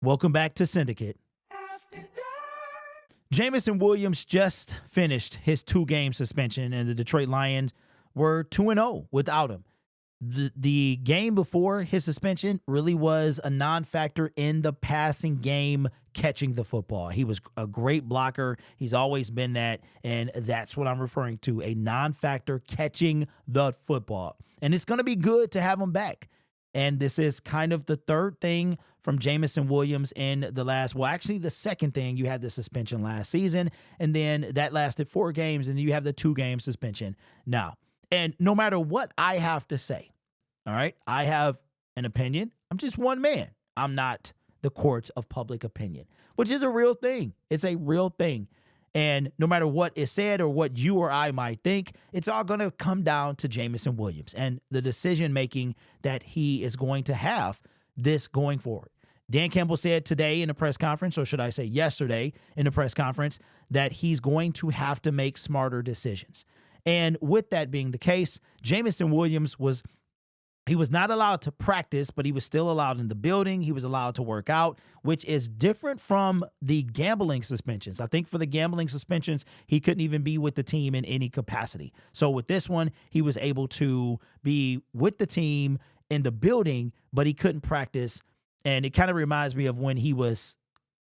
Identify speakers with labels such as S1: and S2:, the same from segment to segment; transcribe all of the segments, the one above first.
S1: Welcome back to Syndicate. Jameson Williams just finished his 2-game suspension, and the Detroit Lions were 2-0 without him. The game before his suspension really was a non-factor in the passing game, catching the football. He was a great blocker. He's always been that, and that's what I'm referring to, a non-factor catching the football. And it's going to be good to have him back. And this is kind of the third thing from Jameson Williams in the last, well, actually the second thing. You had the suspension last season, and then that lasted 4 games, and then you have the 2-game suspension now. And no matter what I have to say, all right, I have an opinion. I'm just one man. I'm not the court of public opinion, which is a real thing. It's a real thing. And no matter what is said or what you or I might think, it's all going to come down to Jameson Williams and the decision-making that he is going to have this going forward. Dan Campbell said today in the press conference, or should I say yesterday in the press conference, that he's going to have to make smarter decisions. And with that being the case, Jameson Williams was not allowed to practice, but he was still allowed in the building. He was allowed to work out, which is different from the gambling suspensions. I think for the gambling suspensions, he couldn't even be with the team in any capacity. So with this one, he was able to be with the team in the building, but he couldn't practice. And it kind of reminds me of when he was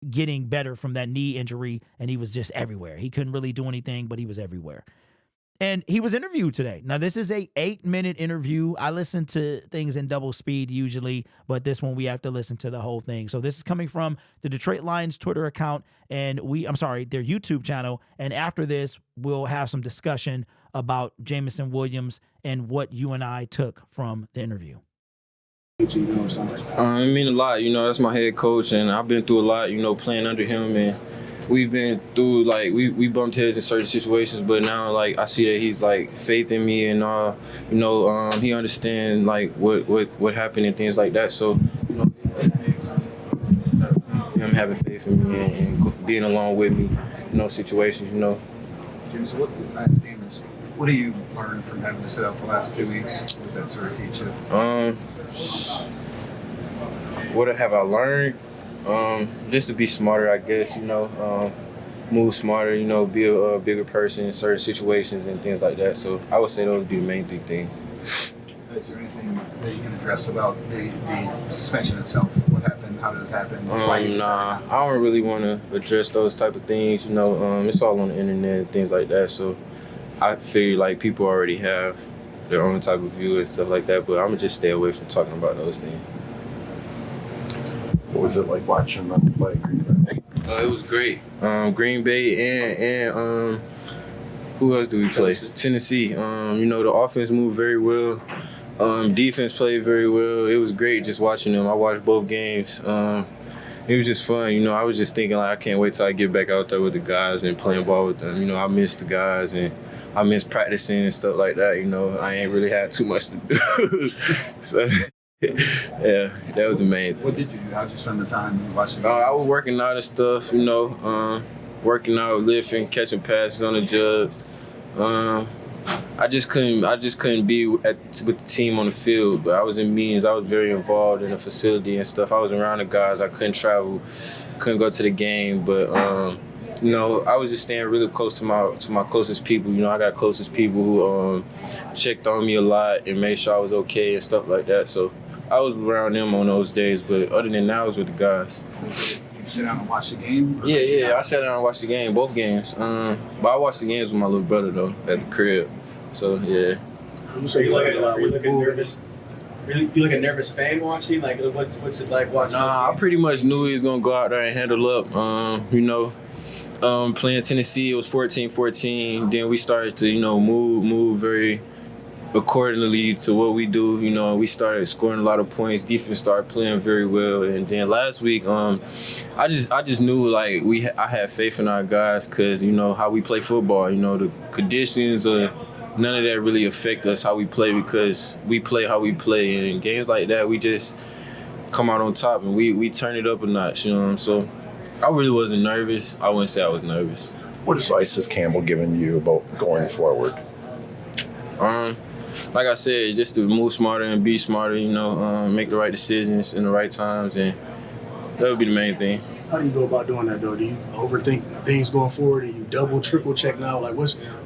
S1: getting better from that knee injury, and he was just everywhere. He couldn't really do anything, but he was everywhere. And he was interviewed today. Now, this is a 8-minute interview. I listen to things in double speed usually, but this one we have to listen to the whole thing. So this is coming from the Detroit Lions Twitter account and their YouTube channel. And after this, we'll have some discussion about Jameson Williams and what you and I took from the interview.
S2: It mean a lot. That's my head coach, and I've been through a lot, playing under him, and we've been through, we bumped heads in certain situations, but now, I see that he's, faith in me and, he understands, what happened and things like that. So, him having faith in me and being along with me, situations,
S3: James, so I understand this. What do you learn from having to sit out the last 2 weeks? What does that sort of teach you?
S2: What have I learned? Just to be smarter, I guess, move smarter, be a bigger person in certain situations and things like that. So I would say those would be the main 3 things.
S3: Is there anything that you can address about the suspension itself? What happened? How did it happen?
S2: Nah, I don't really want to address those type of things. It's all on the internet and things like that. So I feel people already have their own type of view and stuff like that. But I'm going to just stay away from talking about those things.
S4: What was it like watching them play Green Bay?
S2: It was great. Green Bay and who else do we play? Tennessee. The offense moved very well. Defense played very well. It was great just watching them. I watched both games. It was just fun. I was just thinking I can't wait till I get back out there with the guys and playing ball with them. I miss the guys and I miss practicing and stuff like that. I ain't really had too much to do. So. Yeah, that was the main thing.
S3: What did you do? How'd you spend the time watching?
S2: I was working out and stuff, working out, lifting, catching passes on the jugs. I just couldn't be with the team on the field, but I was in meetings. I was very involved in the facility and stuff. I was around the guys. I couldn't travel, couldn't go to the game, but I was just staying really close to my closest people. I got closest people who checked on me a lot and made sure I was okay and stuff like that. So I was around them on those days, but other than that, I was with the guys.
S3: You sit down and watch the game?
S2: Yeah, I sat down and watched the game, both games. But I watched the games with my little brother though at the crib. So yeah.
S5: So you look nervous? You look a nervous fan watching? What's it like watching?
S2: Nah, I pretty much knew he was gonna go out there and handle up. Playing Tennessee, it was 14-14. Then we started to, move very accordingly to what we do. We started scoring a lot of points. Defense started playing very well. And then last week, I just knew I had faith in our guys because how we play football. The conditions none of that really affect us how we play because we play how we play. And games like that, we just come out on top and we turn it up a notch. So I really wasn't nervous. I wouldn't say I was nervous.
S4: What advice has Campbell given you about going forward?
S2: Like I said, just to move smarter and be smarter, make the right decisions in the right times and That would be the main thing.
S6: How do you go about doing that, though? Do you overthink things going forward? Do you double, triple check now? Like,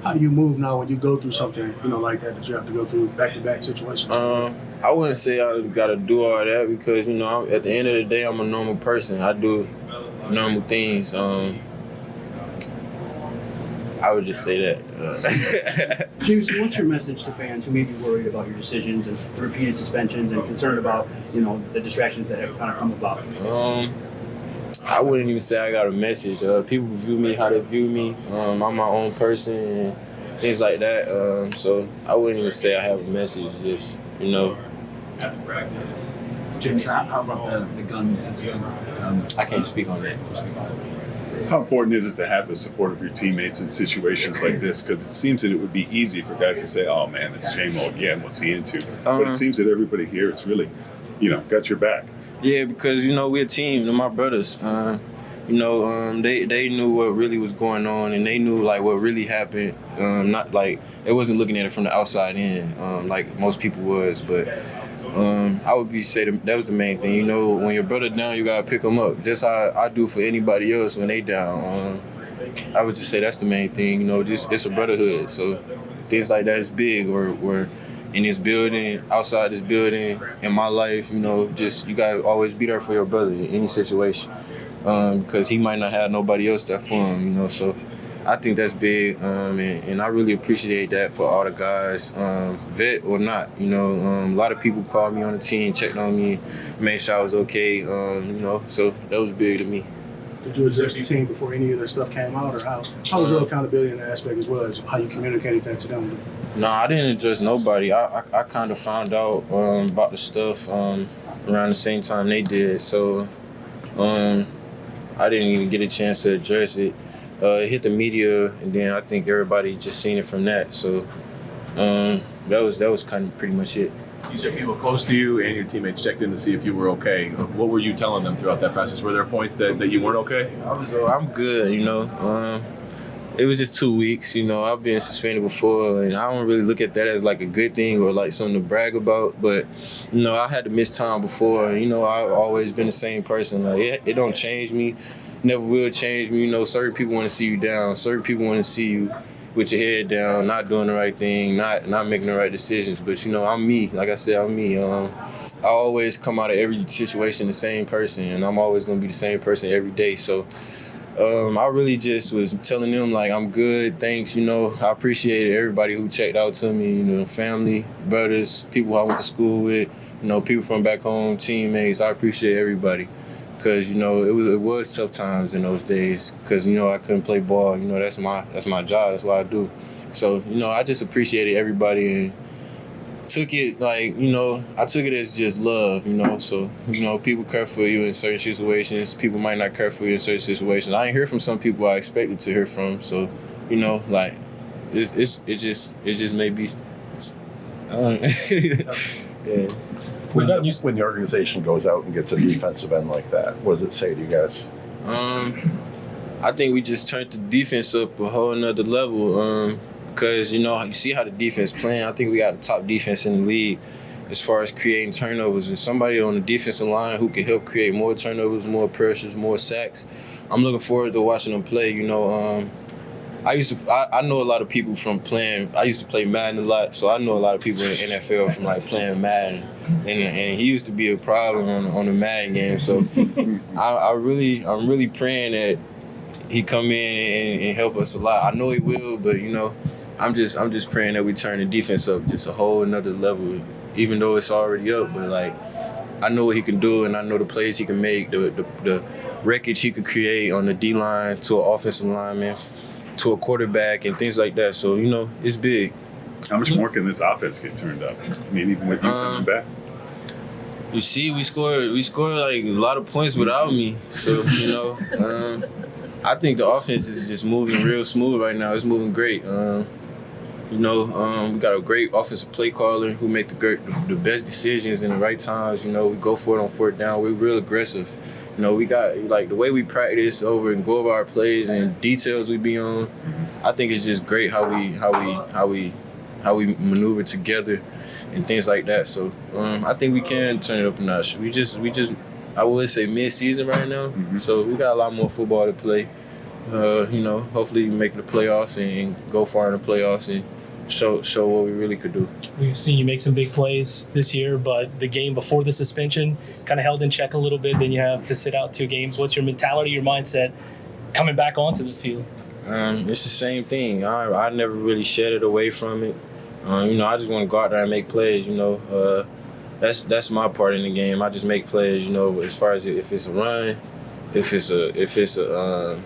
S6: how do you move now when you go through something, like that you have to go through back-to-back situations?
S2: I wouldn't say I got to do all that because, at the end of the day, I'm a normal person. I do normal things. I would just say that.
S7: James, what's your message to fans who may be worried about your decisions and repeated suspensions and concerned about, the distractions that have kind of come about?
S2: I wouldn't even say I got a message. People view me how they view me. I'm my own person and things like that. So I wouldn't even say I have a message. Just,
S3: James, how about the gun incident?
S2: I can't speak on that.
S8: How important is it to have the support of your teammates in situations like this? Because it seems that it would be easy for guys to say, oh man, it's J-Mo again, what's he into? But it seems that everybody here is really, got your back.
S2: Yeah, because, we're a team, they're my brothers. They knew what really was going on and they knew like what really happened. Not like, it wasn't looking at it from the outside in, like most people was, but I would say that was the main thing. When your brother down, you gotta pick him up. Just how I do for anybody else when they down. I would just say that's the main thing. It's a brotherhood. So things like that is big. Or in this building, outside this building, in my life, you gotta always be there for your brother in any situation. Because he might not have nobody else there for him. So I think that's big, and I really appreciate that for all the guys, vet or not. A lot of people called me on the team, checked on me, made sure I was okay. So that was big to me.
S6: Did you address the team before any of that stuff came out, or how was your accountability in that aspect as well as how you communicated that to them?
S2: No, I didn't address nobody. I kind of found out about the stuff around the same time they did, so I didn't even get a chance to address it. It hit the media, and then I think everybody just seen it from that. So that was kind of pretty much it.
S9: You said people close to you and your teammates checked in to see if you were okay. What were you telling them throughout that process? Were there points that you weren't okay?
S2: I'm good, It was just 2 weeks, I've been suspended before, and I don't really look at that as like a good thing or like something to brag about. But, I had to miss time before. I've always been the same person. Like it don't change me. Never will change me. Certain people want to see you down. Certain people want to see you with your head down, not doing the right thing, not making the right decisions. But, I'm me. Like I said, I'm me. I always come out of every situation the same person, and I'm always going to be the same person every day. So I really just was telling them, like, I'm good, thanks, I appreciated everybody who checked out to me, family, brothers, people I went to school with, people from back home, teammates. I appreciate everybody. Because, it was tough times in those days because, I couldn't play ball. That's my job. That's what I do. So, I just appreciated everybody and took it like, I took it as just love, So, people care for you in certain situations. People might not care for you in certain situations. I ain't hear from some people I expected to hear from. So, like, it just may be, yeah.
S4: When the organization goes out and gets a defensive end like that, what does it say to you guys?
S2: I think we just turned the defense up a whole nother level. Because, you see how the defense playing. I think we got the top defense in the league as far as creating turnovers. And somebody on the defensive line who can help create more turnovers, more pressures, more sacks. I'm looking forward to watching them play. I know a lot of people from playing. I used to play Madden a lot, so I know a lot of people in the NFL from like playing Madden. And he used to be a problem on the Madden game. So I'm really praying that he come in and help us a lot. I know he will, but I'm just praying that we turn the defense up just a whole another level, even though it's already up. But like, I know what he can do, and I know the plays he can make, the wreckage he could create on the D line to an offensive lineman, to a quarterback, and things like that. So it's big.
S8: How much more can this offense get turned up? I mean, even with you coming back.
S2: You see, we scored like a lot of points without me. So I think the offense is just moving real smooth right now. It's moving great. We got a great offensive play caller who make the best decisions in the right times. We go for it on fourth down. We're real aggressive. We got like the way we practice over and go over our plays and details we be on. I think it's just great how we maneuver together and things like that. So I think we can turn it up a notch. We just I would say mid-season right now. So we got a lot more football to play. Hopefully make the playoffs and go far in the playoffs and show what we really could do.
S10: We've seen you make some big plays this year, but the game before the suspension kind of held in check a little bit. Then you have to sit out 2 games. What's your mentality, your mindset coming back onto the field?
S2: It's the same thing. I never really shed it away from it. I just want to go out there and make plays. That's my part in the game. I just make plays. As far as if it's a run, if it's a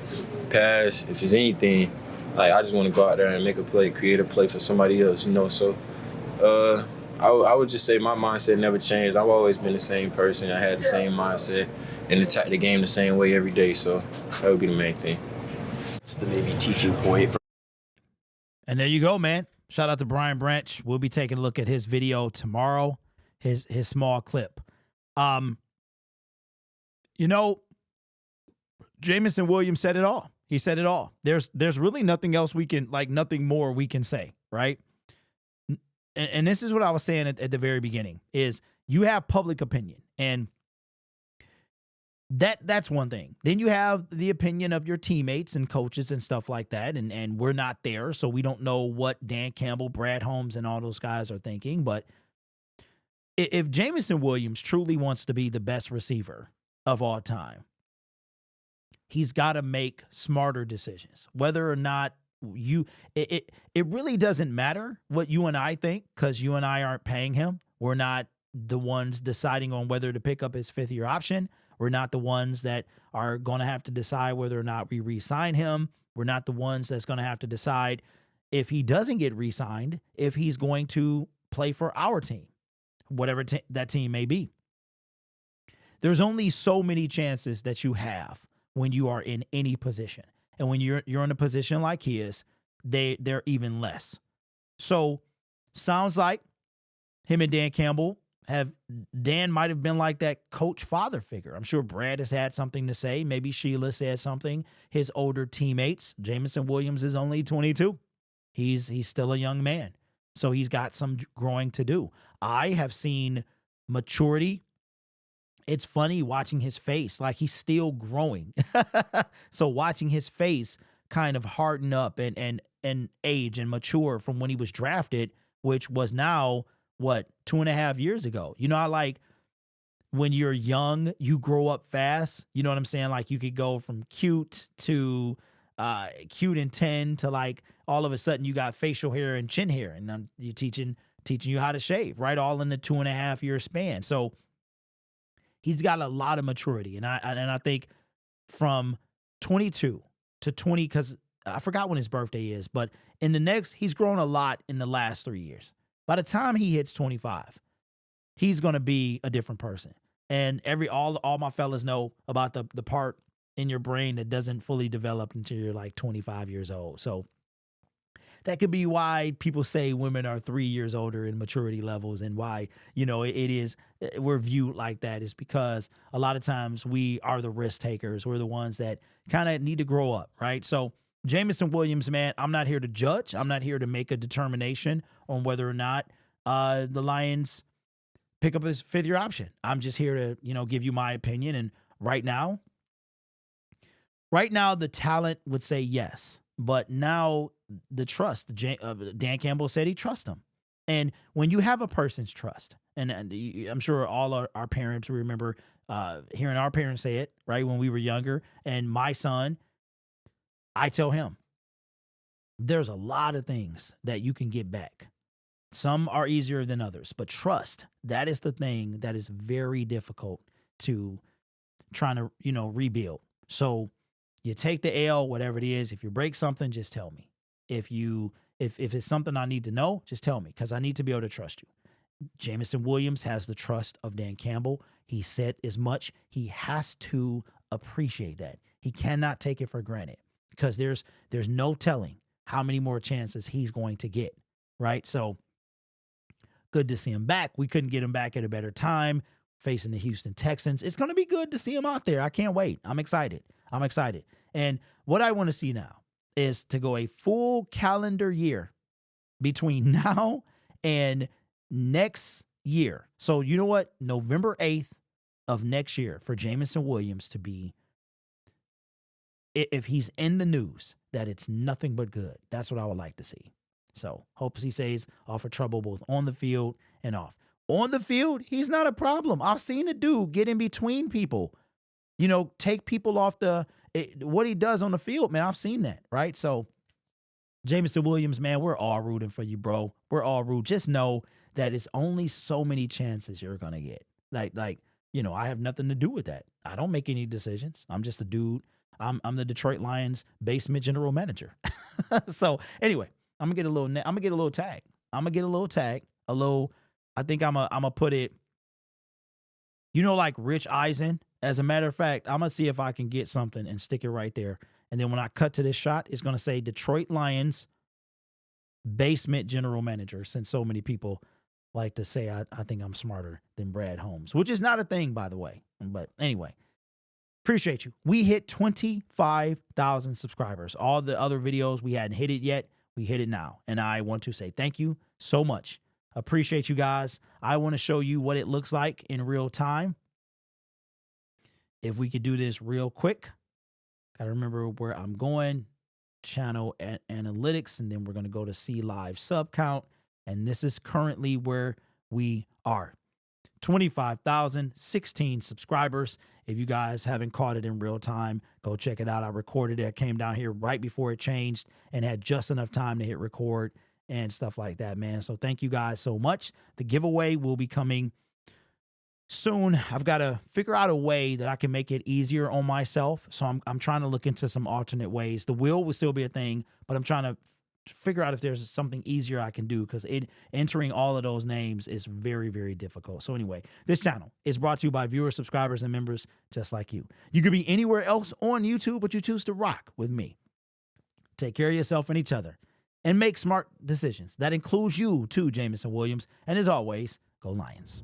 S2: pass, if it's anything, like I just want to go out there and make a play, create a play for somebody else. So, I would just say my mindset never changed. I've always been the same person. I had the same mindset and attack the game the same way every day. So that would be the main thing.
S11: It's the maybe teaching point.
S1: And there you go, man. Shout out to Brian Branch. We'll be taking a look at his video tomorrow, his small clip. Jameson Williams said it all. He said it all. There's really nothing else nothing more we can say, right? And this is what I was saying at the very beginning, is you have public opinion, and that's one thing. Then you have the opinion of your teammates and coaches and stuff like that, and we're not there, so we don't know what Dan Campbell, Brad Holmes, and all those guys are thinking. But if Jameson Williams truly wants to be the best receiver of all time, he's got to make smarter decisions. Whether or not it really doesn't matter what you and I think, because you and I aren't paying him. We're not the ones deciding on whether to pick up his 5th-year option. We're not the ones that are going to have to decide whether or not we re-sign him. We're not the ones that's going to have to decide if he doesn't get re-signed, if he's going to play for our team, whatever that team may be. There's only so many chances that you have when you are in any position. And when you're in a position like his, they're even less. So sounds like him and Dan Campbell Dan might have been like that coach-father figure. I'm sure Brad has had something to say. Maybe Sheila said something. His older teammates, Jameson Williams is only 22. He's still a young man. So he's got some growing to do. I have seen maturity. It's funny watching his face, like he's still growing. So watching his face kind of harden up and age and mature from when he was drafted, which was now, 2.5 years ago. I like when you're young, you grow up fast. You know what I'm saying? Like you could go from cute to cute and 10 to like all of a sudden you got facial hair and chin hair, and you're teaching you how to shave, right? All in the 2.5 year span. So he's got a lot of maturity, and I think from 22 to 20, because I forgot when his birthday is, but he's grown a lot in the last 3 years. By the time he hits 25, he's going to be a different person. And all my fellas know about the part in your brain that doesn't fully develop until you're like 25 years old. So that could be why people say women are 3 years older in maturity levels, and why, we're viewed like that, is because a lot of times we are the risk takers. We're the ones that kind of need to grow up, right? So Jameson Williams, man, I'm not here to judge. I'm not here to make a determination on whether or not the Lions pick up his 5th-year option. I'm just here to, give you my opinion. And right now, the talent would say yes. But now the trust, Dan Campbell said he trusts him. And when you have a person's trust, and I'm sure all our parents remember hearing our parents say it, right, when we were younger. And my son, I tell him, there's a lot of things that you can get back. Some are easier than others, but trust, that is the thing that is very difficult to trying to, rebuild. So you take the L, whatever it is. If you break something, just tell me. If it's something I need to know, just tell me, because I need to be able to trust you. Jameson Williams has the trust of Dan Campbell. He said as much. He has to appreciate that. He cannot take it for granted, because there's no telling how many more chances he's going to get, right? So good to see him back. We couldn't get him back at a better time facing the Houston Texans. It's going to be good to see him out there. I can't wait. I'm excited. And what I want to see now is to go a full calendar year between now and next year. So you know what? November 8th of next year for Jamison Williams to be, if he's in the news, that it's nothing but good. That's what I would like to see. So hope he stays off of trouble both on the field and off. On the field, he's not a problem. I've seen the dude get in between people, take people off what he does on the field, man. I've seen that, right? So Jamison Williams, man, we're all rooting for you, bro. We're all rooting. Just know that it's only so many chances you're going to get. I have nothing to do with that. I don't make any decisions. I'm just a dude. I'm the Detroit Lions basement general manager. So anyway, I'm gonna get a little tag. I think I'm gonna put it, like Rich Eisen. As a matter of fact, I'm gonna see if I can get something and stick it right there. And then when I cut to this shot, it's gonna say Detroit Lions basement general manager, since so many people like to say I think I'm smarter than Brad Holmes, which is not a thing, by the way. But anyway, appreciate you. We hit 25,000 subscribers. All the other videos, we hadn't hit it yet. We hit it now. And I want to say thank you so much. Appreciate you guys. I want to show you what it looks like in real time. If we could do this real quick. Got to remember where I'm going. Channel analytics. And then we're going to go to see live sub count. And this is currently where we are. 25,016 subscribers. If you guys haven't caught it in real time, go check it out. I recorded it. I came down here right before it changed and had just enough time to hit record and stuff like that, man. So thank you guys so much. The giveaway will be coming soon. I've got to figure out a way that I can make it easier on myself. So I'm trying to look into some alternate ways. The wheel will still be a thing, but I'm trying to figure out if there's something easier I can do, because entering all of those names is very, very difficult. So anyway, this channel is brought to you by viewers, subscribers, and members just like you. You could be anywhere else on YouTube, but you choose to rock with me. Take care of yourself and each other and make smart decisions. That includes you too, Jamison Williams. And as always, go Lions.